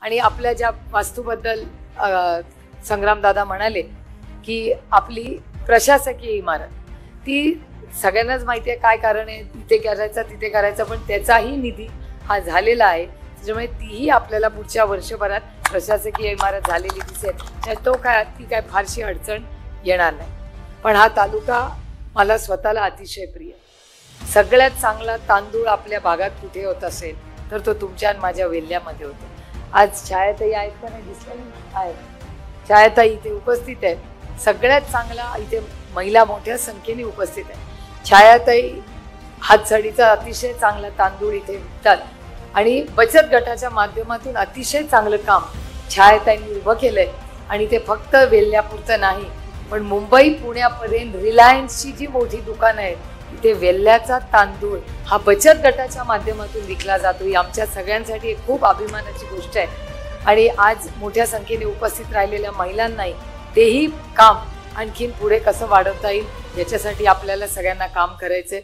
आणि आपल्या ज्या वास्तूबद्दल संग्रामदादा म्हणाले की आपली प्रशासकीय इमारत ती सगळ्यांनाच माहिती आहे काय कारण आहे, इथे करायचं तिथे करायचं, पण त्याचाही निधी हा झालेला आहे. त्याच्यामुळे तीही आपल्याला पुढच्या वर्षभरात प्रशासकीय इमारत झालेली दिसेल. तो काय ती काय फारशी अडचण येणार नाही. पण हा तालुका मला स्वतःला अतिशय प्रिय. सगळ्यात चांगला तांदूळ आपल्या भागात कुठे होत असेल तर तो तुमच्या आणि माझ्या वेल्ह्यामध्ये होतो. आज छायाताई आहेत का नाही दिसल्या आहेत. छायाताई इथे उपस्थित आहेत. सगळ्यात चांगला इथे महिला मोठ्या संख्येने उपस्थित आहेत. छायाताई हातसडीचा अतिशय चांगला तांदूळ इथे विकतात आणि बचत गटाच्या माध्यमातून अतिशय चांगलं काम छायाताईंनी उभं केलंय. आणि ते फक्त वेल्ह्यापुरतं नाही, पण मुंबई पुण्यापर्यंत रिलायन्सची जी मोठी दुकानं आहेत तिथे वेल्ह्याचा तांदूळ हा बचत गटाच्या माध्यमातून विकला जातो. ही आमच्या सगळ्यांसाठी एक खूप अभिमानाची गोष्ट आहे. आणि आज मोठ्या संख्येने उपस्थित राहिलेल्या महिलांनाही तेही काम आणखीन पुढे कसं वाढवता येईल याच्यासाठी आपल्याला सगळ्यांना काम करायचंय.